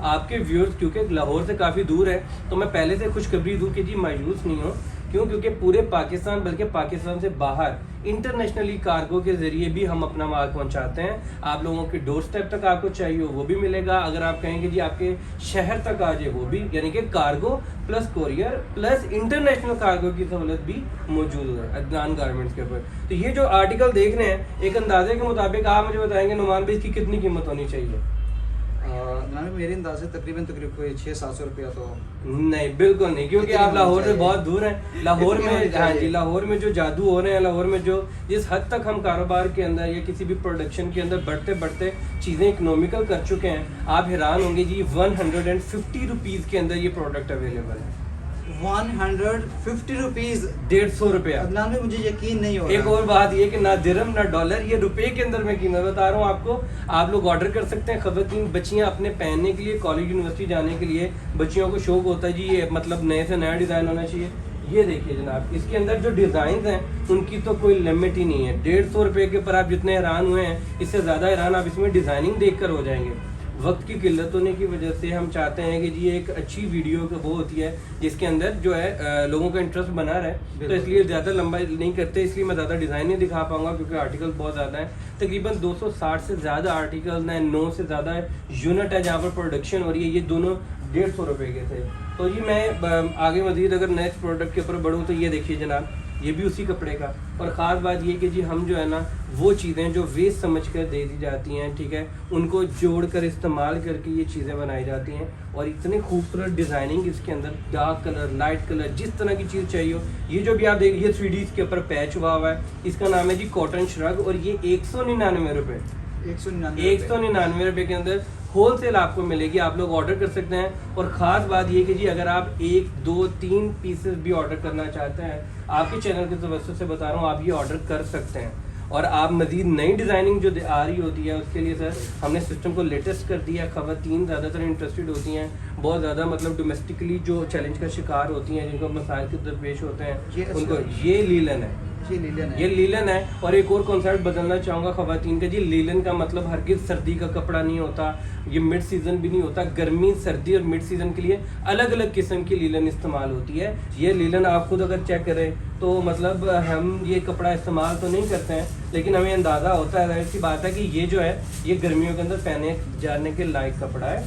आपके व्यूअर्स क्योंकि लाहौर से काफ़ी दूर है, तो मैं पहले से खुशखबरी दूँ कि जी मायूस नहीं हो। क्यों? क्योंकि पूरे पाकिस्तान बल्कि पाकिस्तान से बाहर इंटरनेशनली कार्गो के ज़रिए भी हम अपना माल पहुंचाते हैं। आप लोगों के डोर स्टेप तक आपको चाहिए वो भी मिलेगा। अगर आप कहेंगे जी आपके शहर तक आ जाए वो भी, यानी कि cargo plus courier plus international cargo की सहूलत भी मौजूद है अदनान गारमेंट्स के ऊपर। तो ये जो आर्टिकल देख रहे हैं, एक अंदाजे के मुताबिक आप मुझे बताएंगे नुमान भाई इसकी कितनी कीमत होनी चाहिए? मेरे अंदाजे तकरीबन 600-700 रुपया तो नहीं, बिल्कुल नहीं, क्योंकि आप लाहौर से बहुत दूर हैं। लाहौर में, हाँ जी, लाहौर में जो जादू हो रहे हैं, लाहौर में जो जिस हद तक हम कारोबार के अंदर या किसी भी प्रोडक्शन के अंदर बढ़ते बढ़ते चीज़ें इकोनॉमिकल कर चुके हैं, आप हैरान होंगे जी 150 रुपीज़ के अंदर ये प्रोडक्ट अवेलेबल है। 150 रुपीज, 150 रुपया। अदनान में मुझे यकीन नहीं हो रहा। एक और बात ये कि ना दिरहम ना डॉलर, ये रुपए के अंदर मैं कीमत बता रहा हूँ आपको। आप लोग ऑर्डर कर सकते हैं। खवातीन बच्चियाँ अपने पहनने के लिए, कॉलेज यूनिवर्सिटी जाने के लिए बच्चियों को शौक होता है जी ये मतलब नए से नया डिज़ाइन होना चाहिए। ये देखिए जनाब, इसके अंदर जो डिज़ाइन हैं उनकी तो कोई लिमिट ही नहीं है। 150 रुपये के ऊपर आप जितने हैरान हुए हैं, इससे ज़्यादा हैरान आप इसमें डिज़ाइनिंग देख कर हो जाएंगे। वक्त की किल्लत होने की वजह से हम चाहते हैं कि जी एक अच्छी वीडियो वो होती है जिसके अंदर जो है लोगों का इंटरेस्ट बना रहे, तो इसलिए ज़्यादा लंबा नहीं करते, इसलिए मैं ज़्यादा डिज़ाइन नहीं दिखा पाऊंगा क्योंकि आर्टिकल बहुत ज़्यादा है। तकरीबन 260 से ज़्यादा आर्टिकल हैं, 9 से ज़्यादा यूनिट है जहाँ पर प्रोडक्शन हो रही है। ये दोनों 150 रुपये के थे। तो जी मैं आगे मज़ीद अगर नेक्स्ट प्रोडक्ट के ऊपर बढ़ूँ तो ये देखिए जनाब, ये भी उसी कपड़े का। और ख़ास बात ये कि जी हम जो है ना वो चीज़ें जो वेस्ट समझ कर दे दी जाती हैं, ठीक है, उनको जोड़ कर इस्तेमाल करके ये चीज़ें बनाई जाती हैं। और इतनी खूबसूरत डिज़ाइनिंग इसके अंदर, डार्क कलर, लाइट कलर, जिस तरह की चीज़ चाहिए हो। ये जो भी आप देख, ये 3D इसके ऊपर पैच हुआ हुआ है, इसका नाम है जी कॉटन श्रग, और ये 199 रुपये, 199 रुपये के अंदर होल सेल आपको मिलेगी। आप लोग ऑर्डर कर सकते हैं। और ख़ास बात ये कि जी अगर आप 1, 2, 3 पीसेस भी ऑर्डर करना चाहते हैं, आपके चैनल के तवज्जो से बता रहा हूँ, आप ये ऑर्डर कर सकते हैं। और आप मज़ीद नई डिज़ाइनिंग जो आ रही होती है उसके लिए सर हमने सिस्टम को लेटेस्ट कर दिया। ख़वातीन ज़्यादातर इंटरेस्टेड होती हैं, बहुत ज़्यादा मतलब डोमेस्टिकली जो चैलेंज का शिकार होती हैं, जिनको मसाइल के दरपेश होते हैं, उनको ये लीलन है, ये लीलन है। और एक और कॉन्सेप्ट बदलना चाहूँगा ख़वातीन का जी, लीलन का मतलब हरगिज़ सर्दी का कपड़ा नहीं होता, ये मिड सीज़न भी नहीं होता। गर्मी, सर्दी और मिड सीज़न के लिए अलग अलग किस्म की लीलन इस्तेमाल होती है। ये लीलन आप खुद अगर चेक करें तो मतलब हम ये कपड़ा इस्तेमाल तो नहीं करते हैं, लेकिन हमें अंदाज़ा होता है, ऐसी बात है कि ये जो है ये गर्मियों के अंदर पहने जाने के लायक कपड़ा है।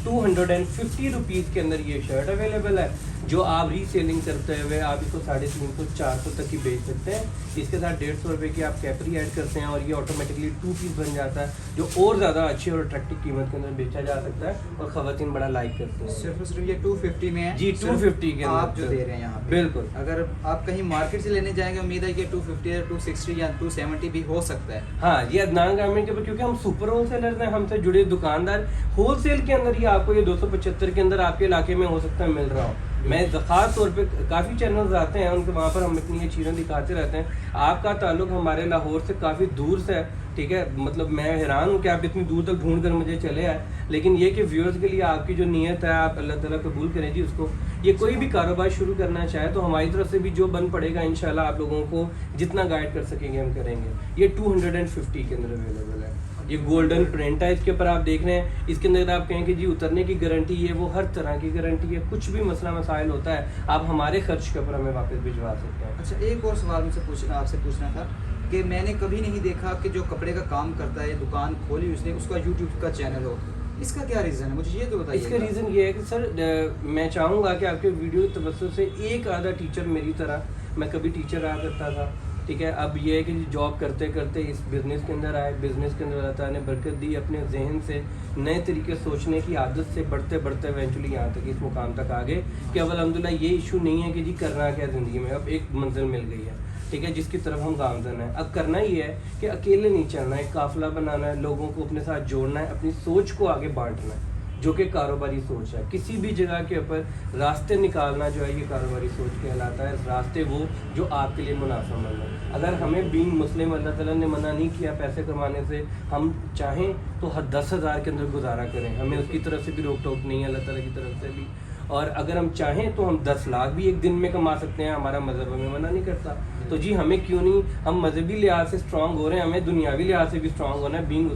250 रुपीज़ के अंदर ये शर्ट अवेलेबल है, जो आप रीसेलिंग करते हुए आप इसको 350-400 तक की बेच सकते हैं। इसके साथ 150 रुपये की आप कैपरी ऐड करते हैं और ये ऑटोमेटिकली 2 पीस बन जाता है, जो और ज़्यादा अच्छी और अट्रैक्टिव कीमत के अंदर बेचा जा सकता है और ख़वातीन बड़ा लाइक करते हैं। सिर्फ ये 250 में है जी, 250 के आप जो दे रहे हैं यहाँ पे। बिल्कुल। अगर आप कहीं मार्केट से लेने जाएंगे, उम्मीद है कि 250 या 260 या 270 भी हो सकता है। हाँ, ये अदनान गारमेंट के ऊपर, क्योंकि हम सुपर होलसेलर हैं, हमसे जुड़े दुकानदार, होलसेल के अंदर ये आपको ये 275 के अंदर आपके इलाके में हो सकता है मिल रहा हो। मैं ख़ास तौर पे काफ़ी चैनल्स आते हैं उनके, वहाँ पर हम इतनी ये चीज़ें दिखाते रहते हैं। आपका ताल्लुक हमारे लाहौर से काफ़ी दूर से है, ठीक है, मतलब मैं हैरान हूँ कि आप इतनी दूर तक ढूंढ कर मुझे चले आए। लेकिन ये कि व्यूअर्स के लिए आपकी जो नीयत है, आप अल्लाह ताला कबूल करें जी उसको। ये कोई भी कारोबार शुरू करना चाहे तो हमारी तरफ से भी जो बन पड़ेगा इंशाल्लाह आप लोगों को जितना गाइड कर सकेंगे हम करेंगे। ये 250 के अंदर अवेलेबल है। ये गोल्डन प्रिंट है, इसके ऊपर आप देख रहे हैं, इसके अंदर आप कहें कि जी उतरने की गारंटी है, वो हर तरह की गारंटी है। कुछ भी मसला मसाइल होता है आप हमारे खर्च के ऊपर हमें वापस भिजवा सकते हैं। अच्छा, एक और सवाल मुझसे आपसे पूछना था कि मैंने कभी नहीं देखा कि जो कपड़े का काम करता है, दुकान खोली उसने, उसका यूट्यूब का चैनल हो। इसका क्या रीज़न है, मुझे ये तो बताइए। इसका रीज़न ये है कि सर मैं चाहूँगा कि आपके वीडियो की तवज्जो से एक आधा टीचर मेरी तरह, मैं कभी टीचर रहा करता था, ठीक है, अब ये है कि जॉब करते करते इस बिज़नेस के अंदर आए, बिज़नेस के अंदर अल्लाह ताला ने बरकत दी, अपने जहन से नए तरीके सोचने की आदत से बढ़ते बढ़ते इवेंचुअली यहाँ तक इस मुकाम तक आ गए कि अब अल्हम्दुलिल्लाह ये इशू नहीं है कि जी करना क्या ज़िंदगी में, अब एक मंजिल मिल गई है, ठीक है, जिसकी तरफ हम गामजन हैं। अब करना ये है कि अकेले नहीं चलना है, काफ़िला बनाना है, लोगों को अपने साथ जोड़ना है, अपनी सोच को आगे बांटना है, जो कि कारोबारी सोच है। किसी भी जगह के ऊपर रास्ते निकालना जो है ये कारोबारी सोच कहलाता है। रास्ते वो जो आपके लिए मुनाफामंद है। अगर हमें बीइंग मुस्लिम अल्लाह ताला ने मना नहीं किया पैसे कमाने से, हम चाहें तो 10,000 के अंदर गुजारा करें, हमें उसकी तरफ से भी रोक टोक नहीं है, अल्लाह ताला की तरफ से भी। और अगर हम चाहें तो हम 10 लाख भी एक दिन में कमा सकते हैं, हमारा मजहब हमें मना नहीं करता। तो जी हमें क्यों नहीं, हम मजहबी लिहाज से स्ट्रांग हो रहे हैं, हमें दुनियावी लिहाज से भी स्ट्रांग होना है। बीइंग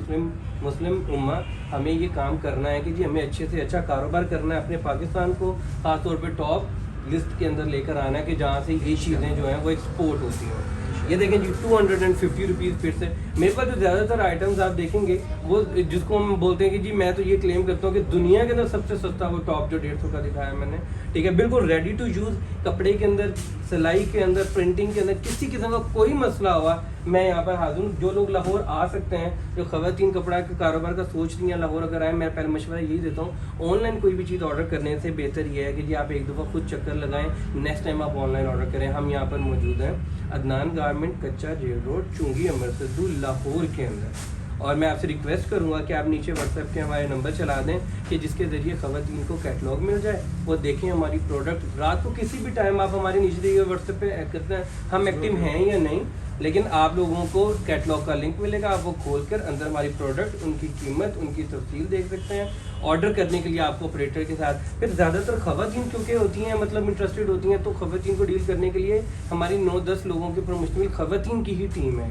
मुस्लिम उम्मा हमें ये काम करना है कि जी हमें अच्छे से अच्छा कारोबार करना है, अपने पाकिस्तान को खासतौर पर टॉप लिस्ट के अंदर लेकर आना है कि जहाँ से ये चीज़ें जो हैं वो एक्सपोर्ट होती हैं। ये देखें जी 250 रुपीज़ फिर से मेरे पास जो ज़्यादातर आइटम्स आप देखेंगे वो जिसको हम बोलते हैं कि जी मैं तो ये क्लेम करता हूँ कि दुनिया के अंदर सबसे सस्ता वो टॉप जो 150 का दिखाया मैंने, ठीक है, बिल्कुल रेडी टू यूज़, कपड़े के अंदर, सिलाई के अंदर, प्रिंटिंग के अंदर किसी किस्म का कोई मसला हुआ मैं यहाँ पर हाजिर हूँ। जो लोग लाहौर आ सकते हैं, जो ख़वातीन कपड़ा के कारोबार का सोच रही हैं, लाहौर अगर आए, मैं पहले मशवरा यही देता हूँ ऑनलाइन कोई भी चीज़ ऑर्डर करने से बेहतर ये है कि जी आप एक दफ़ा खुद चक्कर लगाएं, नेक्स्ट टाइम आप ऑनलाइन ऑर्डर करें। हम यहाँ पर मौजूद हैं अदनान गारमेंट, कच्चा जेल रोड, चुंगी, अमर सद्दू, लाहौर के अंदर। और मैं आपसे रिक्वेस्ट करूंगा कि आप नीचे व्हाट्सएप के हमारे नंबर चला दें कि जिसके ज़रिए ख़वातीन को कैटलॉग मिल जाए, वो देखें हमारी प्रोडक्ट। रात को किसी भी टाइम आप हमारे नीचे दिए व्हाट्सएप पे करते हैं, हम एक्टिव हैं या नहीं, लेकिन आप लोगों को कैटलॉग का लिंक मिलेगा, आप वो खोल कर अंदर हमारी प्रोडक्ट, उनकी कीमत, उनकी तफसील देख सकते हैं। ऑर्डर करने के लिए आपको ऑपरेटर के साथ, फिर ज़्यादातर ख़वातीन क्योंकि होती हैं मतलब इंटरेस्टेड होती हैं, तो ख़वातीन को डील करने के लिए हमारी 9-10 लोगों के ऊपर मुश्तमिल ख़वातीन की ही टीम है,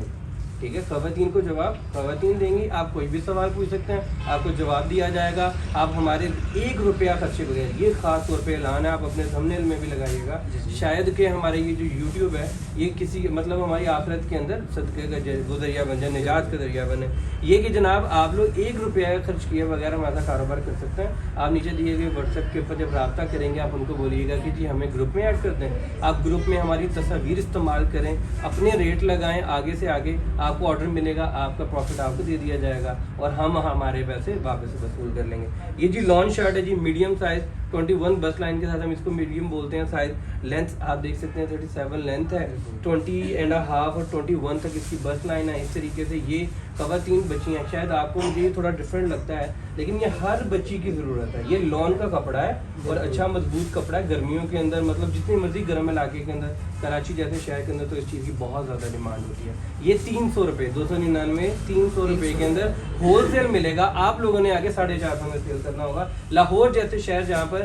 ठीक है। ख़वातीन को जवाब ख़वातीन देंगी, आप कोई भी सवाल पूछ सकते हैं, आपको जवाब दिया जाएगा। आप हमारे 1 रुपया खर्चे बगैर, ये ख़ास तौर पे ऐलान है, आप अपने थंबनेल में भी लगाइएगा, शायद कि हमारे ये जो यूट्यूब है ये किसी मतलब हमारी आखिरत के अंदर सदक़े का गुज़रिया बन जाए, निजात का ज़रिया बने। ये कि जनाब आप लोग 1 रुपया खर्च किए बगैर हमारा कारोबार कर सकते हैं। आप नीचे दिए गए व्हाट्सएप के ऊपर जब रब्ता करेंगे, आप उनको बोलिएगा कि जी हमें ग्रुप में ऐड कर दें। आप ग्रुप में हमारी तस्वीर इस्तेमाल करें, अपने रेट लगाएं, आगे से आगे आपको ऑर्डर मिलेगा, आपका प्रॉफिट आपको दे दिया जाएगा और हम हमारे पैसे वापस वसूल कर लेंगे। ये जी लॉन्च शर्ट है जी, मीडियम साइज़ 21 बस लाइन के साथ हम इसको मीडियम बोलते हैं साइज़। लेंथ आप देख सकते हैं 37 लेंथ है, 20.5 और 21 तक इसकी बस लाइन है। इस तरीके से ये ख़वातीन बच्चियाँ, शायद आपको मुझे ये थोड़ा डिफरेंट लगता है लेकिन ये हर बच्ची की ज़रूरत है। ये लॉन का कपड़ा है और अच्छा मजबूत कपड़ा है, गर्मियों के अंदर मतलब जितनी मर्जी गर्म इलाके के अंदर, कराची जैसे शहर के अंदर तो इस चीज़ की बहुत ज़्यादा डिमांड होती है। ये 300 रुपये, 299, 300 रुपये के अंदर होलसेल मिलेगा। आप लोगों ने आगे 450 में सेल करना होगा। लाहौर जैसे शहर जहाँ पर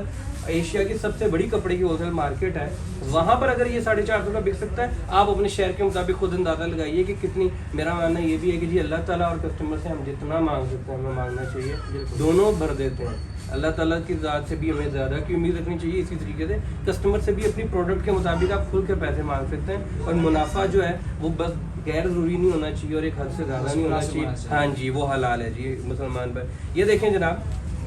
एशिया की सबसे बड़ी कपड़े की होलसेल मार्केट है, वहाँ पर अगर ये 450 का बिक सकता है, आप अपने शहर के मुताबिक खुद अंदाज़ा लगाइए कि कितनी। मेरा मानना ये भी है कि जी अल्लाह ताला और कस्टमर से हम जितना मांग सकते हैं हमें मांगना चाहिए, दोनों भर देते हैं। अल्लाह ताला की ज़ात से भी हमें ज़्यादा की उम्मीद रखनी चाहिए, इसी तरीके से कस्टमर से भी अपनी प्रोडक्ट के मुताबिक आप खुल के पैसे मांग सकते हैं। और मुनाफा जो है वो बस गैर ज़रूरी नहीं होना चाहिए और एक हद से ज़्यादा नहीं होना चाहिए। हाँ जी, वो हलाल है जी मुसलमान पर। ये देखें जनाब,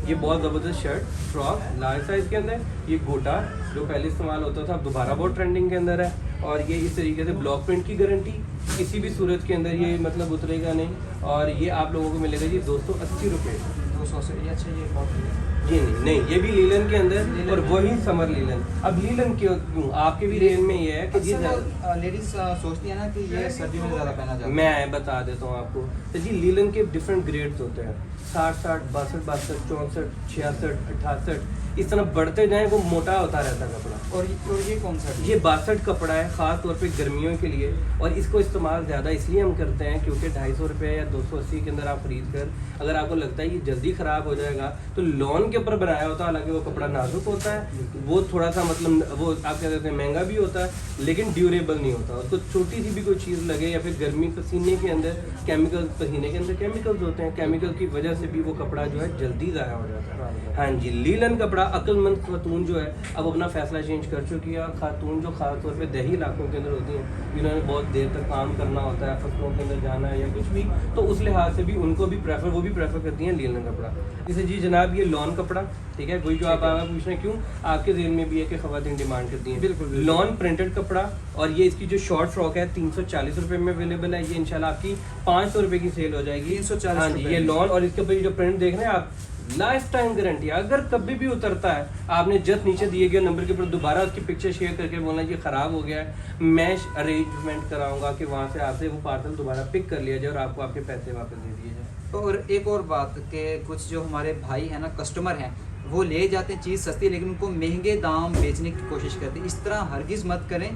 ये बहुत ज़बरदस्त शर्ट फ्रॉक लार्ज साइज़ के अंदर, ये गोटा जो पहले इस्तेमाल होता था अब दोबारा बहुत ट्रेंडिंग के अंदर है। और ये इस तरीके से ब्लॉक प्रिंट की गारंटी, किसी भी सूरत के अंदर ये मतलब उतरेगा नहीं। और ये आप लोगों को मिलेगा जी 280 रुपये। 200 से ये अच्छा, ये बहुत जी नहीं, ये भी लीलन के अंदर और वही समर लीलन। अब लीलन क्यों आपके भी रेंज में ये है कि जी लेडीज सोचती है ना कि ये सर्दी में ज़्यादा पहना जाता है। मैं बता देता हूँ आपको, तो जी लीलन के डिफरेंट ग्रेड्स होते हैं, 60, 62, 64, 66, 68, इस तरह बढ़ते जाएं वो मोटा होता रहता है कपड़ा। और ये कौन सा है? ये 62 कपड़ा है, ख़ास तौर पे गर्मियों के लिए। और इसको इस्तेमाल ज़्यादा इसलिए हम करते हैं क्योंकि 250 रुपये या 280 के अंदर आप खरीद कर अगर आपको लगता है ये जल्दी ख़राब हो जाएगा तो लॉन के ऊपर बनाया होता है। हालांकि वो कपड़ा नाजुक होता है, वो थोड़ा सा मतलब वो आप क्या कहते हैं महंगा भी होता है लेकिन ड्यूरेबल नहीं होता। उसको छोटी सी भी कोई चीज़ लगे या फिर गर्मी पसीने के अंदर केमिकल, पसीने के अंदर केमिकल्स होते हैं, केमिकल की वजह से भी वो कपड़ा जो है जल्दी ज़ाया हो जाता है। हाँ जी, लीलन कपड़ा अक्लमंद खातून जो है अब अपना फैसला चेंज कर चुकी है। खातून जो खास तौर पे देही इलाकों के अंदर होती हैं, जिन्होंने बहुत देर तक काम करना होता है, फसलों के अंदर जाना है या कुछ भी, तो उस लिहाज से भी उनको भी वो भी प्रेफर करती हैं लीलन कपड़ा। जैसे जी जनाब ये लॉन कपड़ा, ठीक है, वही जो आप आगे पूछ रहे हैं क्यों आपके जेल में भी है कि खवातीन डिमांड करती हैं। बिल्कुल लॉन प्रिंटेड कपड़ा। और ये इसकी जो शॉर्ट फ्रॉक है 340 रुपये में अवेलेबल है। ये इंशाल्लाह आपकी 500 रुपये की सेल हो जाएगी। 340। हाँ जी, ये लॉन। और इसके ऊपर जो प्रिंट देख रहे हैं आप, लाइफ टाइम गारंटी। अगर कभी भी उतरता है, आपने जस्ट नीचे दिए गए नंबर के ऊपर दोबारा उसकी पिक्चर शेयर करके बोलना ये ख़राब हो गया है, मैं अरेंजमेंट कराऊंगा कि वहाँ से आपसे वो पार्सल दोबारा पिक कर लिया जाए और आपको आपके पैसे वापस दे दिए जाए। और एक और बात कि कुछ जो हमारे भाई हैं ना, कस्टमर हैं, वो ले जाते हैं चीज़ सस्ती लेकिन उनको महंगे दाम बेचने की कोशिश करते हैं। इस तरह हरगिज़ मत करें,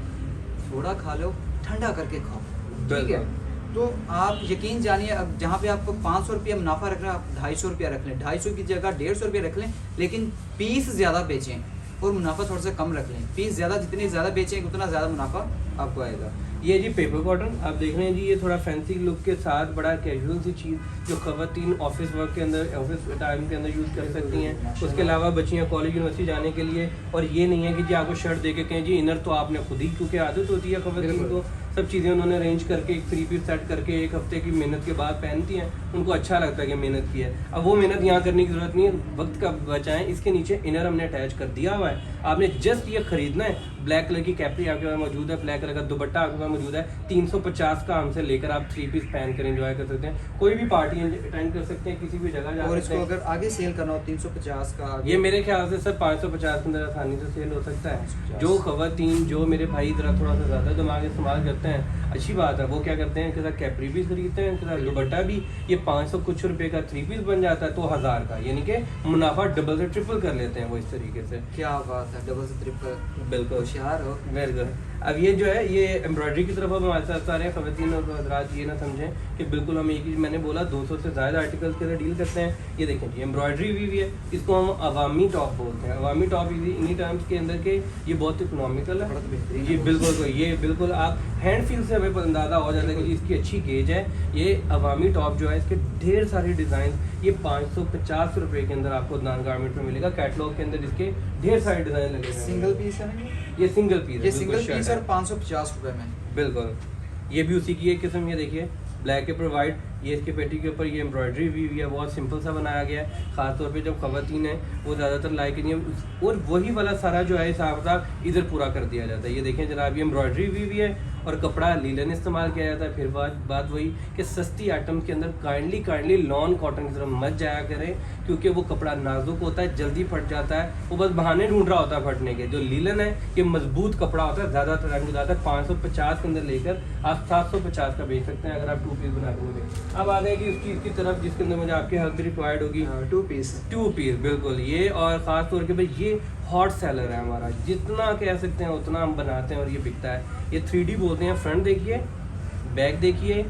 थोड़ा खा लो, ठंडा करके खाओ, ठीक है। तो आप यकीन जानिए, अब जहाँ पे आपको 500 रुपया मुनाफा रख रहे हैं, आप 250 रुपया रख लें, 250 की जगह 150 रुपया रख लें, लेकिन पीस ज़्यादा बेचें और मुनाफा थोड़ा सा कम रख लें। पीस ज़्यादा, जितने ज़्यादा बेचेंगे उतना ज़्यादा मुनाफा आपको आएगा। ये जी पेपर कॉटन आप देख रहे हैं जी, ये थोड़ा फैंसी लुक के साथ बड़ा कैजुअल सी चीज़ जो ख़वातीन ऑफिस वर्क के अंदर, ऑफिस टाइम के अंदर यूज़ कर सकती हैं। उसके अलावा बच्चियाँ कॉलेज यूनिवर्सिटी जाने के लिए, और ये नहीं है कि जी आपको शर्ट दे के कहें जी इनर तो आपने खुद ही, क्योंकि आदत होती है ख़वातीन को, सब चीज़ें उन्होंने अरेंज करके एक 3 पीस सेट करके एक हफ्ते की मेहनत के बाद पहनती हैं, उनको अच्छा लगता है कि मेहनत की है। अब वो मेहनत यहाँ करने की ज़रूरत नहीं है, वक्त का बचाएं। इसके नीचे इनर हमने अटैच कर दिया हुआ है, आपने जस्ट ये खरीदना है। ब्लैक कलर की कैपरी आपके पास मौजूद है, ब्लैक कलर का दुपट्टा आपके पास मौजूद है। 350 का हमसे लेकर आप 3 पीस पहन कर एंजॉय कर सकते हैं, कोई भी पार्टी अटेंड कर सकते हैं, किसी भी जगह जा और सकते इसको हैं। अगर आगे सेल करना हो 350 का आगे, ये मेरे ख्याल से सर 550 के अंदर आसानी से सेल हो सकता है। 550 जो ख़वातीन, जो मेरे भाई ज़रा थोड़ा सा ज़्यादा दिमाग इस्तेमाल करते हैं, अच्छी बात है, वो क्या करते हैं, इनके साथ कैपरी भी खरीदते हैं, इनके साथ दुपट्टा भी। ये 500 कुछ रुपए का 3 पीस बन जाता है, तो 1000 का, यानी कि मुनाफा डबल से ट्रिपल कर लेते हैं वो इस तरीके से। क्या बात है, डबल से ट्रिपल, बिल्कुल होशियार हो। Very good. अब ये जो है, ये एम्ब्रॉयडरी की तरफ अब हमारे साथ सारे ख़वातीन और हज़रात ये ना समझें कि बिल्कुल हम एक ही, मैंने बोला 200 से ज़्यादा आर्टिकल्स के अंदर डील करते हैं। ये देखें जी एम्ब्रॉयडरी भी है, इसको हम अवामी टॉप बोलते हैं। अवामी टॉप इन्हीं टर्म्स के अंदर के ये बहुत इकोनॉमिकल है। बड़ा बेहतरीन ये बिल्कुल, ये बिल्कुल आप हैंड फील से हमें अंदाज़ा हो जाता है कि इसकी अच्छी गेज है। ये अवामी टॉप जो है, इसके ढेर सारे डिज़ाइन, ये 550 रुपये के अंदर आपको नान गारमेंट में मिलेगा। कैटलॉग के अंदर इसके ढेर सारे डिज़ाइन लगे हुए हैं। सिंगल पीस है ना ये सिंगल पीस है, ये सिंगल बिल्कुल पीस शर्ट और है। 550 रुपए में। बिल्कुल, ये भी उसी की एक किस्म, ये देखिए ब्लैक के ऊपर वाइट, ये इसके पेटी के ऊपर ये एम्ब्रॉयडरी भी हुई है, बहुत सिंपल सा बनाया गया है। ख़ासतौर पे जब ख़वातीन है वो ज़्यादातर लाइक नहीं है, और वही वाला सारा जो है हिसाब किताब इधर पूरा कर दिया जाता है। ये देखें जनाब, ये एम्ब्रॉयडरी भी है और कपड़ा लीलन इस्तेमाल किया जाता है। फिर बात वही कि सस्ती आइटम के अंदर काइंडली लॉन कॉटन की तरफ मत जाया करें, क्योंकि वो कपड़ा नाजुक होता है, जल्दी फट जाता है, वो बस बहाने ढूंढ रहा होता है फटने के। जो लीलन है ये मजबूत कपड़ा होता है, ज़्यादातर टाइम गुजारता है। 550 के अंदर लेकर आप 750 का बेच सकते हैं अगर आप 2 पीस बना के। अब आ गए कि उस चीज़ की तरफ जिसके अंदर मुझे आपकी हेल्प रिक्वायर्ड होगी। 2 पीस, 2 पीस बिल्कुल, ये और ख़ास तौर के भाई ये हॉट सेलर है हमारा, जितना कह सकते हैं उतना हम बनाते हैं और ये बिकता है। ये 3D बोलते हैं। फ्रंट देखिए, बैक देखिए,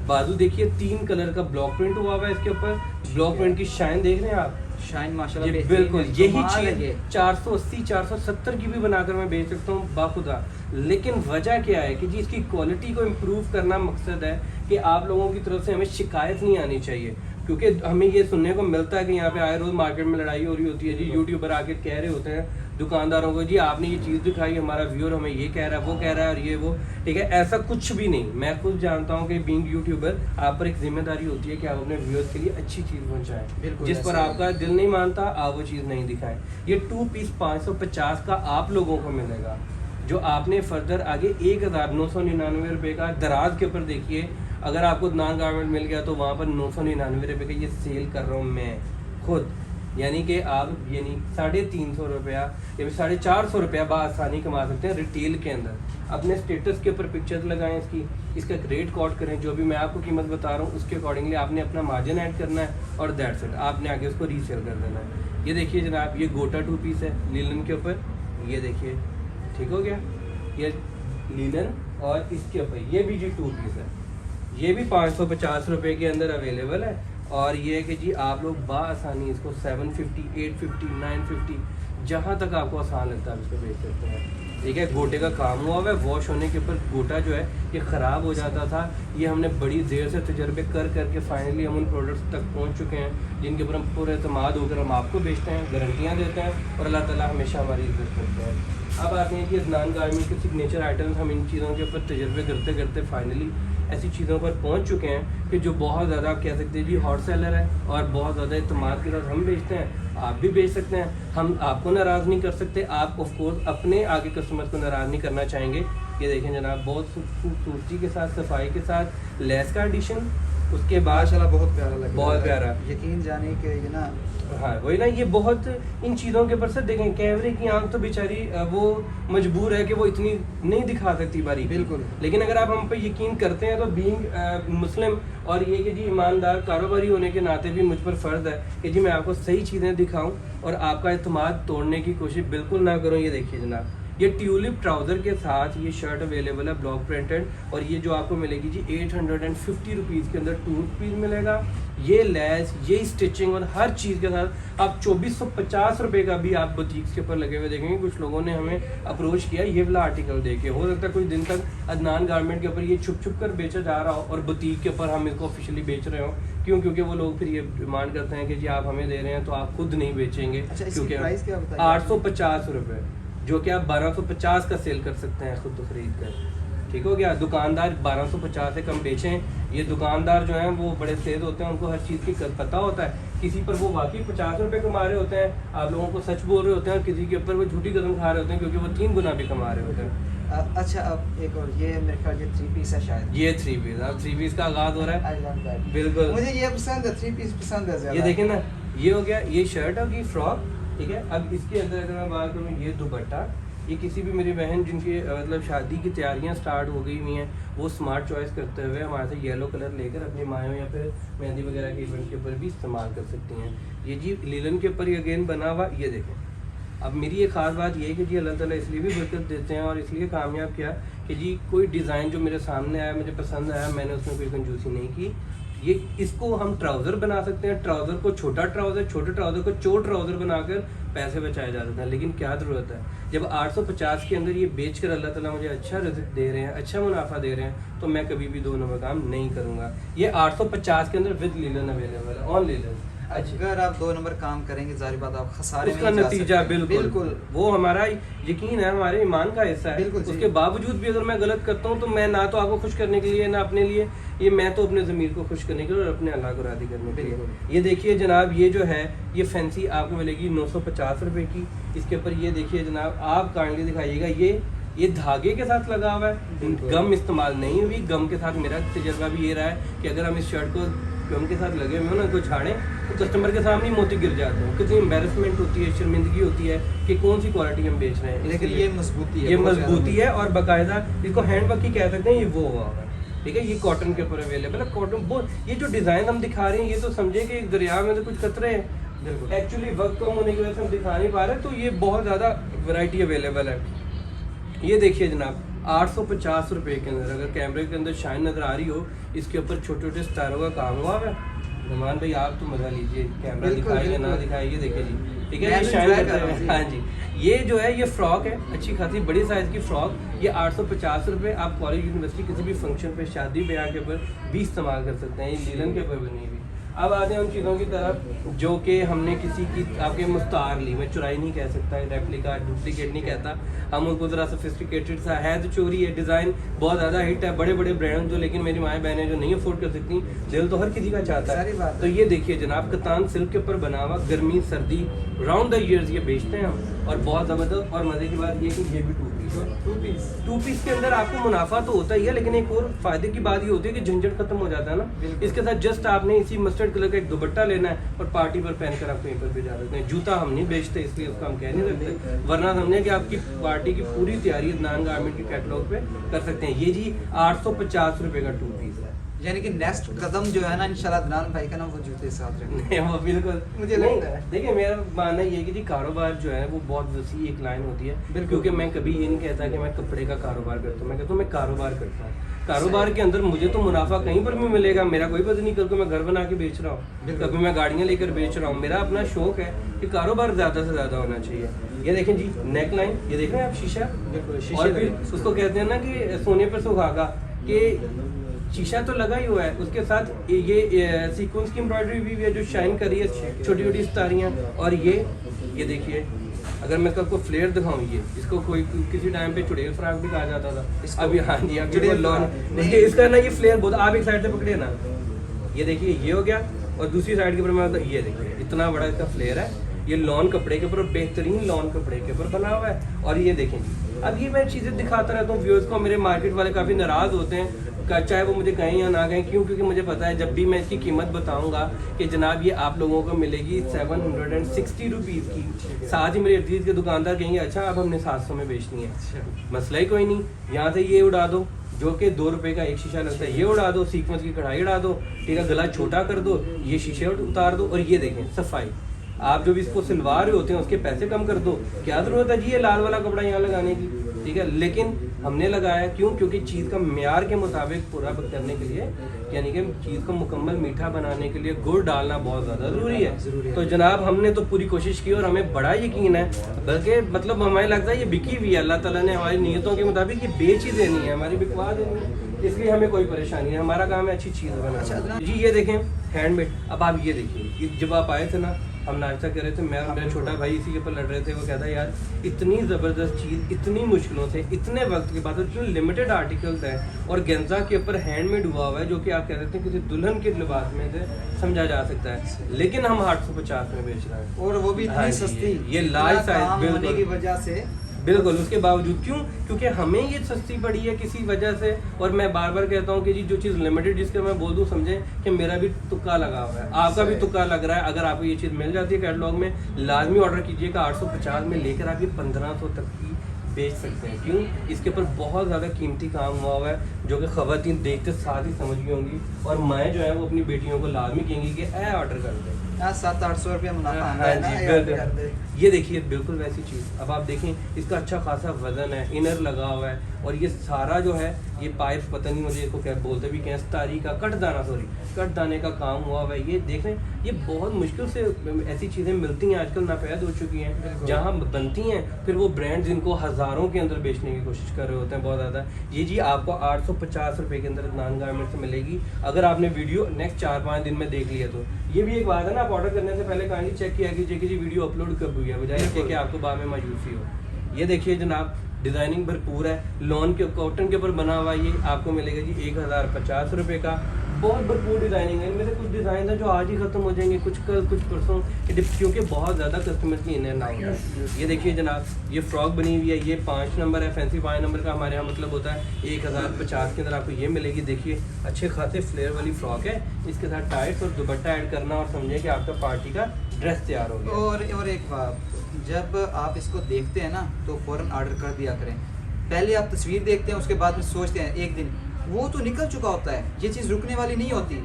बाजू देखिए, 3 कलर का ब्लॉक प्रिंट हुआ हुआ है इसके ऊपर। ब्लॉक प्रिंट की शाइन देख रहे हैं आप, शाइन माशाल्लाह ये बेहतरीन बिल्कुल है, यही कमाल है चीज़ ये। 480 470 की भी बनाकर मैं बेच सकता हूँ बाखुदा। लेकिन वजह क्या है कि जी इसकी क्वालिटी को इम्प्रूव करना मकसद है कि आप लोगों की तरफ से हमें शिकायत नहीं आनी चाहिए, क्योंकि हमें ये सुनने को मिलता है कि यहाँ पे आए रोज़ मार्केट में लड़ाई हो रही होती है जी। यूट्यूबर आके कह रहे होते हैं दुकानदारों को, जी आपने ये चीज़ दिखाई, हमारा व्यूअर हमें ये कह रहा है, वो कह रहा है और ये वो, ठीक है। ऐसा कुछ भी नहीं, मैं खुद जानता हूँ कि बीइंग यूट्यूबर आप पर एक जिम्मेदारी होती है कि आप अपने व्यूअर्स के लिए अच्छी चीज़ पहुँचाएं। बिल्कुल, जिस पर ऐसा आपका दिल नहीं मानता आप वो चीज़ नहीं दिखाएं। ये 2 पीस 550 का आप लोगों को मिलेगा, जो आपने फर्दर आगे 1999 रुपये का दराज के ऊपर देखिए। अगर आपको नान गारमेंट मिल गया तो वहाँ पर 999 रुपये का ये सेल कर रहा हूँ मैं खुद, यानी कि आप यानी 350 रुपया या 450 रुपया बआसानी कमा सकते हैं रिटेल के अंदर। अपने स्टेटस के ऊपर पिक्चर्स लगाएं इसकी, इसका रेट कोट करें, जो भी मैं आपको कीमत बता रहा हूँ उसके अकॉर्डिंगली आपने अपना मार्जिन ऐड करना है और दैट्स इट, आपने आगे उसको रीसेल कर देना है। ये देखिए जनाब, ये गोटा 2 पीस है लीलन के ऊपर, ये देखिए ठीक हो गया, ये लीलन और इसके ऊपर ये भी जी 2 पीस है, ये भी 550 रुपये के अंदर अवेलेबल है। और ये है कि जी आप लोग बाआसानी इसको 750, 850, 950 जहाँ तक आपको आसान लगता है इसको बेच सकते हैं। ठीक है, गोटे का काम हुआ हुआ है, वॉश होने के ऊपर गोटा जो है ये ख़राब हो जाता था। ये हमने बड़ी देर से तजर्बे कर करके फाइनली हम उन प्रोडक्ट्स तक पहुँच चुके हैं जिनके ऊपर हम पूरे एतमाद होकर हम आपको बेचते हैं, गारंटियाँ देते हैं और अल्लाह ताला हमेशा हमारी इज्जत करते हैं। अब आते हैं कि नान गारमेंट के सिग्नेचर आइटम्स, हम इन चीज़ों के ऊपर तजर्बे करते करते फाइनली ऐसी चीज़ों पर पहुंच चुके हैं कि जो बहुत ज़्यादा आप कह सकते हैं जी हॉट सेलर है और बहुत ज़्यादा इत्तेमाद के साथ हम बेचते हैं, आप भी बेच सकते हैं। हम आपको नाराज़ नहीं कर सकते, आप ऑफ कोर्स अपने आगे कस्टमर्स को नाराज़ नहीं करना चाहेंगे। ये देखें जनाब, बहुत खूबसूरती के साथ, सफाई के साथ लेस का एडिशन, उसके बाद माशाल्लाह बहुत प्यारा लग रहा है, बहुत प्यारा, यकीन जाने के ये ना, हाँ वही ना, ये बहुत इन चीज़ों के ऊपर से देखें, कैमरे की आंख तो बेचारी वो मजबूर है कि वो इतनी नहीं दिखा सकती बारीकी, बिल्कुल। लेकिन अगर आप हम पे यकीन करते हैं तो बीइंग मुस्लिम और ये कि जी ईमानदार कारोबारी होने के नाते भी मुझ पर फ़र्ज़ है कि जी मैं आपको सही चीज़ें दिखाऊं और आपका एतमाद तोड़ने की कोशिश बिल्कुल ना करूं। ये देखिए जनाब, ये ट्यूलिप ट्राउजर के साथ ये शर्ट अवेलेबल है ब्लॉक प्रिंटेड, और ये जो आपको मिलेगी जी 850 रुपीज़ के अंदर 2 पीस मिलेगा। ये लेस, ये स्टिचिंग और हर चीज़ के साथ आप 2450 रुपये का भी आप बुटीक्स के ऊपर लगे हुए देखेंगे। कुछ लोगों ने हमें अप्रोच किया ये वाला आर्टिकल देके, हो सकता है कुछ दिन तक अदनान गारमेंट के ऊपर ये छुप छुप कर बेचा जा रहा हो और बुटीक के ऊपर हम इसको ऑफिशियली बेच रहे हो। क्यों? क्योंकि वो लोग फिर ये डिमांड करते हैं कि जी आप हमें दे रहे हैं तो आप खुद नहीं बेचेंगे। अच्छा, इसकी क्योंकि प्राइस क्या बताइए? 850 रुपये, जो कि आप 1250 का सेल कर सकते हैं खुद खरीद कर। ठीक हो गया। दुकानदार 1250 से कम बेचें। ये दुकानदार जो हैं वो बड़े तेज होते हैं, उनको हर चीज़ की पता होता है। किसी पर वो वाकई 50 रुपये कमा रहे होते हैं, आप लोगों को सच बोल रहे होते हैं, और किसी के ऊपर वो झूठी कदम खा रहे होते हैं क्योंकि वो 3 गुना भी कमा रहे होते हैं। अच्छा, अब एक और, ये मेरे ख्याल ये 3 पीस है शायद। ये 3 पीस, अब 3 पीस का आगाज हो रहा है। I love that. बिल्कुल, मुझे ये पसंद है, 3 पीस पसंद है ज़्यादा। ये देखें ना, ये हो गया, ये शर्ट होगी फ्रॉक। ठीक है, अब इसके अंदर अगर मैं बात करूँ, ये दुपट्टा, ये किसी भी मेरी बहन जिनकी मतलब शादी की तैयारियां स्टार्ट हो गई हुई हैं, वो स्मार्ट चॉइस करते हुए हमारे से येलो कलर लेकर अपनी मायों या फिर मेहंदी वगैरह के इवेंट के ऊपर भी इस्तेमाल कर सकती हैं। ये जी लीलन के ऊपर अगेन बना हुआ, ये देखें। अब मेरी एक ख़ास बात ये है कि जी अल्लाह ताला इसलिए भी बरकत देते हैं और इसलिए कामयाब किया कि जी कोई डिज़ाइन जो मेरे सामने आया, मुझे पसंद आया, मैंने उसमें कोई कंजूसी नहीं की। ये इसको हम ट्राउज़र बना सकते हैं, ट्राउज़र को छोटा ट्राउज़र, छोटे ट्राउज़र को चोर ट्राउज़र बनाकर पैसे बचाए जा सकते हैं। लेकिन क्या ज़रूरत है, जब 850 के अंदर ये बेच कर अल्लाह ताला मुझे अच्छा रिज़्क दे रहे हैं, अच्छा मुनाफा दे रहे हैं, तो मैं कभी भी 2 नंबर काम नहीं करूँगा। ये 850 के अंदर विद लीलन अवेलेबल है, ऑन लीलन। अगर आप 2 नंबर काम करेंगे, जाहिर बात आप खसारे में उसका ही जा नतीजा सकते हैं। बिल्कुल वो हमारा यकीन है, हमारे ईमान का हिस्सा है। बिल्कुल जी। उसके बावजूद भी अगर मैं गलत करता हूँ तो मैं ना तो आपको खुश करने के लिए ना अपने लिए, ये मैं तो अपने ज़मीर को खुश करने के लिए और अपने अल्लाह को राज़ी करने के लिए। ये देखिए जनाब, ये जो है ये फैंसी आपको मिलेगी 950 रुपये की। इसके ऊपर ये देखिए जनाब, आप काइंडली दिखाइएगा, ये धागे के साथ लगा हुआ है, गम इस्तेमाल नहीं हुई। गम के साथ मेरा तजर्बा भी ये रहा है कि अगर हम इस शर्ट को गम के साथ लगे हुए हो ना, को झाड़ें तो कस्टमर के सामने मोती गिर जाते हैं। कितनी एम्बेरसमेंट होती है, शर्मिंदगी होती है कि कौन सी क्वालिटी हम बेच रहे हैं। लेकिन ये मजबूती है, ये बहुत ज़्यादा मजबूती है और बाकायदा इसको हैंडवर्क ही कह सकते हैं। ये वो हुआ है, ठीक है। ये कॉटन के ऊपर अवेलेबल है। कॉटन बहुत, ये जो डिज़ाइन हम दिखा रहे हैं ये तो समझे कि एक दरिया में तो कुछ कतरे हैं। एक्चुअली वक्त कम होने की वजह से हम दिखा नहीं पा रहे, तो ये बहुत ज़्यादा वैरायटी अवेलेबल है। ये देखिए जनाब, 850 रुपये के अंदर, अगर कैमरे के अंदर शाइन नज़र आ रही हो, इसके ऊपर छोटे छोटे स्टारों का काम हुआ है। रहमान भाई आप तो मज़ा लीजिए, कैमरा दिखाइए या ना दिखाइए, ये देखिए जी, ठीक है। ये शाइन करते हैं, हाँ जी। ये जो है ये फ्रॉक है, अच्छी खासी बड़ी साइज़ की फ्रॉक। ये 850 रुपये, आप कॉलेज यूनिवर्सिटी किसी भी फंक्शन पे, शादी ब्याह के ऊपर भी इस्तेमाल कर सकते हैं। ये लीलन के ऊपर बनी हुई। अब आते हैं उन चीज़ों की तरफ जो कि हमने किसी की आपके मुस्तार ली, मैं चुराई नहीं कह सकता, रेप्लिका डुप्लीकेट नहीं कहता, हम उनको ज़रा सोफिस्टिकेटेड सा है, तो चोरी है। डिज़ाइन बहुत ज़्यादा हिट है, बड़े बड़े ब्रांड जो, लेकिन मेरी माएँ बहनें जो नहीं अफोर्ड कर सकती, दिल तो हर किसी का चाहता है। तो ये देखिए जनाब, कतान सिल्क के ऊपर बना हुआ, गर्मी सर्दी राउंड द ईयर्स ये बेचते हैं हम, और बहुत ज़बरदस्त। और मज़े की बात ये कि ये भी 2 पीस के अंदर आपको मुनाफा तो होता ही है, लेकिन एक और फायदे की बात ये होती है कि झंझट खत्म हो जाता है ना। इसके साथ जस्ट आपने इसी मस्टर्ड कलर का एक दुपट्टा लेना है और पार्टी पर पहनकर आप कहीं पर भी जा सकते हैं। जूता हम नहीं बेचते, इसलिए उसका हम कह नहीं सकते, वरना समझे कि आपकी पार्टी की पूरी तैयारी अदनान गारमेंट के कैटलॉग पे कर सकते हैं। ये जी 850 रुपये का 2 पीस है। यानी कि नेक्स्ट कदम जो है ना, इंशाल्लाह अदनान भाई का ना वो जूते साथ रखेंगे। वो बिल्कुल मुझे लगता है। देखिए मेरा मानना ये है कि जी कारोबार जो है वो बहुत वसी एक लाइन होती है, क्योंकि मैं कभी ये नहीं कहता कि मैं कपड़े का कारोबार करता हूँ, मैं कहता हूँ मैं कारोबार करता हूँ। कारोबार के अंदर मुझे तो मुनाफा कहीं पर भी मिलेगा, मेरा कोई पता नहीं, कल को मैं घर बना के बेच रहा हूँ, कभी मैं गाड़ियाँ लेकर बेच रहा हूँ। मेरा अपना शौक है कि कारोबार ज़्यादा से ज़्यादा होना चाहिए। ये देखें जी नेक लाइन, ये देख रहे हैं आप, शीशा, और फिर उसको कहते हैं ना कि सोने पर सुहागा, कि शीशा तो लगा ही हुआ है, उसके साथ ये सीक्वेंस की एम्ब्रॉयडरी भी है जो शाइन कर रही है, छोटी छोटी सितारियाँ। और ये देखिए, अगर मैं आपको फ्लेयर दिखाऊं, ये इसको कोई किसी टाइम पे चुड़ैल फ्रॉक भी कहा जाता था। अभी हाँ जी, अब चुड़ैल लॉन नहीं, इसका ना ये फ्लेयर बहुत, आप एक साइड से पकड़िए ना, ये देखिए ये हो गया, और दूसरी साइड के ऊपर मैं ये देखिए इतना बड़ा इसका फ्लेयर है। ये लॉन कपड़े के ऊपर, बेहतरीन लॉन कपड़े के ऊपर बना हुआ है। और ये देखें जी, अब ये मैं चीज़ें दिखाता रहता हूँ व्यूअर्स को, मेरे मार्केट वाले काफ़ी नाराज़ होते हैं, चाहे वो मुझे कहें या ना कहें। क्यों? क्योंकि मुझे पता है जब भी मैं इसकी कीमत बताऊंगा कि जनाब ये आप लोगों को मिलेगी 760 रुपीज़ की, साथ ही मेरे अजीज के दुकानदार कहेंगे अच्छा अब हमने 700 में बेचनी है, मसला ही कोई नहीं, यहाँ से ये उड़ा दो जो कि 2 रुपये का एक शीशा लगता है, ये उड़ा दो, सीक्वेंस की कढ़ाई उड़ा दो, ठीक है, गला छोटा कर दो, ये शीशे उतार दो, और ये देखें सफाई, आप जो भी इसको सिलवा रहे होते हैं उसके पैसे कम कर दो, क्या ज़रूरत है जी ये लाल वाला कपड़ा यहाँ लगाने की, ठीक है। लेकिन हमने लगाया क्यों, क्योंकि चीज़ का म्यार के मुताबिक पूरा करने के लिए, यानी कि चीज़ को मुकम्मल मीठा बनाने के लिए गुड़ डालना बहुत ज़्यादा ज़रूरी है। तो जनाब हमने तो पूरी कोशिश की और हमें बड़ा यकीन है, बल्कि मतलब हमें लगता है ये बिकी हुई है, अल्लाह ताला ने हमारी नीयतों के मुताबिक ये बेच ही देनी है, हमारी बिकवा देनी है, इसलिए हमें कोई परेशानी है, हमारा काम है अच्छी चीज़ बनाना। जी ये देखें हैंडमेड। अब आप ये देखिए, जब आप आए थे ना हम नाश्ता कर रहे थे, मैं और मेरा छोटा भाई इसी के ऊपर लड़ रहे थे, वो कहता है यार इतनी ज़बरदस्त चीज़ इतनी मुश्किलों से इतने वक्त के बाद इतने लिमिटेड आर्टिकल्स हैं और गेंजा के ऊपर हैंडमेड हुआ हुआ है, जो कि आप कह सकते हैं किसी दुल्हन के लिबास में से समझा जा सकता है, लेकिन हम 850 में बेच रहे हैं और वो भी हाँ इतनी जी, सस्ती, ये लार्ज साइज होने की वजह से बिल्कुल। उसके बावजूद क्यों, क्योंकि हमें ये सस्ती पड़ी है किसी वजह से। और मैं बार बार कहता हूँ कि जी जो चीज़ लिमिटेड जिसके मैं बोल दूँ समझें कि मेरा भी तुक्का लगा हुआ है, आपका भी तुक्का लग रहा है। अगर आपको ये चीज़ मिल जाती है कैटलॉग में, लाजमी ऑर्डर कीजिएगा। 850 में लेकर आप ये 1500 तक की बेच सकते हैं। क्यों, इसके ऊपर बहुत ज़्यादा कीमती काम हुआ हुआ है, जो कि ख़वातीन देखते साथ ही समझ गई होंगी, और माएँ जो है वो अपनी बेटियों को लाजमी कहेंगी कि ऐ ऑर्डर कर दें। 700-800 रुपया मुनाफा हाँ जी, ये देखिए बिल्कुल वैसी चीज़। अब आप देखें इसका अच्छा खासा वजन है, इनर लगा हुआ है, और ये सारा जो है ये पाइप पता नहीं मुझे इसको क्या बोलते भी क्या, तारी का कट दाने का काम हुआ हुआ है। ये देखें ये बहुत मुश्किल से ऐसी चीज़ें मिलती हैं आजकल, नापैद हो चुकी हैं, जहाँ बनती हैं फिर वो ब्रांड जिनको हज़ारों के अंदर बेचने की कोशिश कर रहे होते हैं बहुत ज़्यादा। ये जी आपको 850 रुपये के अंदर अदनान गारमेंट से मिलेगी, अगर आपने वीडियो नेक्स्ट 4-5 दिन में देख लिया तो। ये भी एक बात है ना, आप ऑर्डर करने से पहले काइंडली चेक किया कीजिए कि जी वीडियो अपलोड कब हुई है, बजाय इसके कि आपको बाद में मायूसी हो। ये देखिए जनाब डिज़ाइनिंग भरपूर है, लॉन के कॉटन के ऊपर बना हुआ, ये आपको मिलेगा जी 1050 रुपये का। बहुत भरपूर डिज़ाइनिंग है, इनमें से कुछ डिज़ाइन है जो आज ही ख़त्म हो जाएंगे, कुछ कल कुछ परसों, क्योंकि बहुत ज़्यादा कस्टमर की इन्हें ना होता है। ये देखिए जनाब ये फ्रॉक बनी हुई है, ये 5 नंबर है, फैंसी 5 नंबर का हमारे यहाँ मतलब होता है। 1050 के अंदर आपको ये मिलेगी। देखिए अच्छे खासे फ्लेयर वाली फ्रॉक है, इसके साथ टाइट और दुपट्टा ऐड करना और समझिए कि आपका पार्टी का ड्रेस तैयार हो गया। और एक बात, जब आप इसको देखते हैं ना तो फ़ौरन ऑर्डर कर दिया करें। पहले आप तस्वीर देखते हैं, उसके बाद में सोचते हैं एक दिन, वो तो निकल चुका होता है, ये चीज़ रुकने वाली नहीं होती।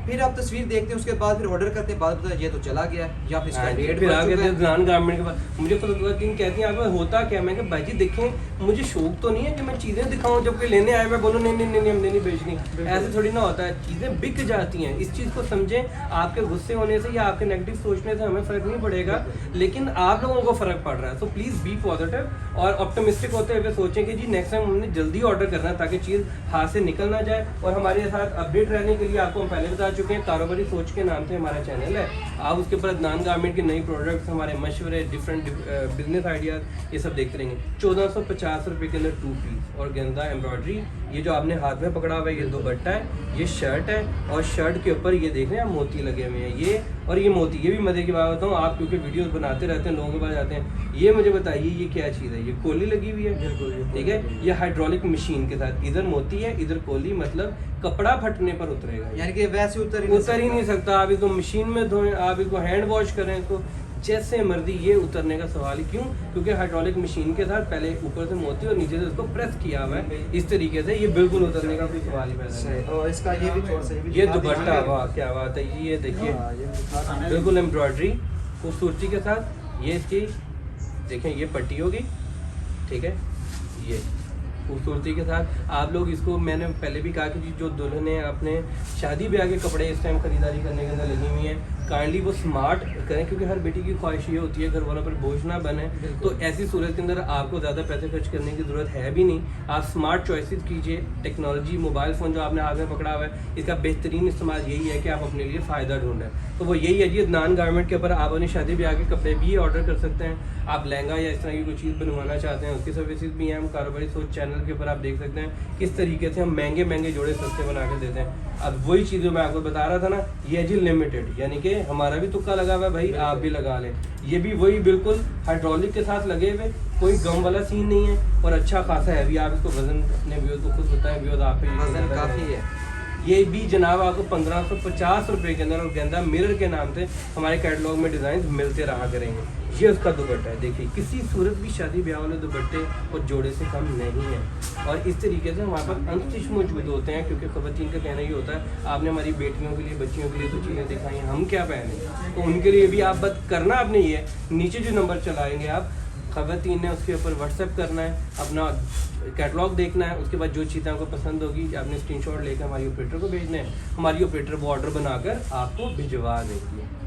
फिर आप तस्वीर देखते हैं, उसके बाद फिर ऑर्डर करते हैं, बाद पता है ये तो चला गया या फिर इसका रेट फिर आगे अदनान गारमेंट के बाद मुझे खुद कहती हैं आप होता क्या, मैं भाई जी देखें मुझे शौक तो नहीं है कि मैं चीज़ें दिखाऊं, जब कोई लेने आए मैं बोलूँ नहीं हमने नहीं बेचनी, ऐसे थोड़ी ना होता है। चीज़ें बिक जाती हैं, इस चीज़ को समझें। आपके गुस्से होने से या आपके नेगेटिव सोचने से हमें फ़र्क नहीं पड़ेगा, लेकिन आप लोगों को फ़र्क पड़ रहा है। तो प्लीज़ बी पॉजिटिव और ऑप्टिमिस्टिक होते हुए सोचें कि जी नेक्स्ट टाइम हमने जल्दी ऑर्डर करना है ताकि चीज़ हाथ से निकल ना जाए। और हमारे साथ अपडेट रहने के लिए आपको हम पहले बता चुके हैं, कारोबारी सोच के नाम से हमारा चैनल है। आप उसके ऊपर अदनान गारमेंट के नई प्रोडक्ट्स, हमारे मशवरे, डिफरेंट बिजनेस आइडियाज़, ये सब देखते रहेंगे। 1450 रुपये के अंदर 2 पीस और गेंदा एम्ब्रॉयडरी। ये जो आपने हाथ में पकड़ा हुआ है ये दुपट्टा है, ये शर्ट है, और शर्ट के ऊपर ये देख रहे हैं मोती लगे हुए हैं, ये और ये मोती। ये भी मज़े की बात बताऊँ, आप क्योंकि वीडियोस बनाते रहते हैं, लोगों के पास जाते हैं, ये मुझे बताइए ये क्या चीज़ है। ये कोली लगी हुई है, बिल्कुल ठीक है। ये हाइड्रोलिक मशीन के साथ, इधर मोती है इधर कोली, मतलब कपड़ा फटने पर उतरेगा, यानी कि वैसे उतर ही नहीं सकता। आप इसको मशीन में धोएं, आप इसको हैंड वॉश करें, इसको जैसे मर्जी, ये उतरने का सवाल ही क्यों, क्योंकि हाइड्रोलिक मशीन के साथ पहले ऊपर से मोती और नीचे से उसको प्रेस किया हुआ है इस तरीके से, ये बिल्कुल उतरने का कोई सवाल ही पैदा नहीं। और इसका ये भी थोड़ा सा ये दुपट्टा, वाह क्या बात है। ये देखिए बिल्कुल एम्ब्रॉयडरी खूबसूरती के साथ, ये इसकी देखें ये पट्टी होगी, ठीक है, ये खूबसूरती के साथ। आप लोग इसको, मैंने पहले भी कहा कि जो दुल्हनें अपने शादी ब्याह के कपड़े इस टाइम खरीदारी करने के अंदर लगी हुई हैं, काइंडली वो स्मार्ट करें, क्योंकि हर बेटी की ख्वाहिश ये होती है घर वालों पर बोझ ना बने। तो ऐसी सूरत के अंदर आपको ज़्यादा पैसे खर्च करने की ज़रूरत है भी नहीं। आप स्मार्ट चॉइसेस कीजिए। टेक्नोलॉजी, मोबाइल फ़ोन जो आपने हाथ में पकड़ा हुआ है, इसका बेहतरीन इस्तेमाल यही है कि आप अपने लिए फ़ायदा ढूंढें। तो वो यही है जी, अदनान गारमेंट के ऊपर आप अपनी शादी ब्याह के कपड़े भी ऑर्डर कर सकते हैं। आप लहंगा या इस तरह की कोई चीज़ बनवाना चाहते हैं, उसकी सर्विसेज भी हैं। हम कारोबारी सोच चैनल के ऊपर आप देख सकते हैं किस तरीके से हम महंगे जोड़े सस्ते बना के देते हैं। अब वही चीज़ जो मैं आपको बता रहा था ना, ये है जी लिमिटेड, यानी कि हमारा भी तुक्का लगा हुआ है भाई, आप भी लगा लें। ये भी वही बिल्कुल हाइड्रोलिक के साथ लगे हुए, कोई गम वाला सीन नहीं है, और अच्छा खासा है भी। आप इसको वजन अपने व्यूअर्स को खुद बताएं, व्यूअर्स आप पे वजन काफ़ी है। ये भी जनाब आपको 1550 रुपये के अंदर, और गेंदा मिरर के नाम से हमारे कैटलॉग में डिज़ाइन मिलते रहा करेंगे। ये उसका दुपट्टा है, देखिए किसी सूरत भी शादी ब्याह वाले दुपट्टे और जोड़े से कम नहीं है। और इस तरीके से हमारे पास अनस्टिच मौजूद होते हैं, क्योंकि ख़वातीन का कहना ये होता है आपने हमारी बेटियों के लिए, बच्चियों के लिए तो चीज़ें दिखाई हैं, हम क्या पहने, तो उनके लिए भी आप बात करना आपने ये है, नीचे जो नंबर चलाएंगे आप ख़वातीन ने उसके ऊपर व्हाट्सएप करना है, अपना कैटलॉग देखना है, उसके बाद जो चीज़ें आपको पसंद होगी आपने स्क्रीनशॉट लेकर हमारी ऑपरेटर को भेजना है, हमारी ऑपरेटर वो ऑर्डर बनाकर आपको भिजवा देगी।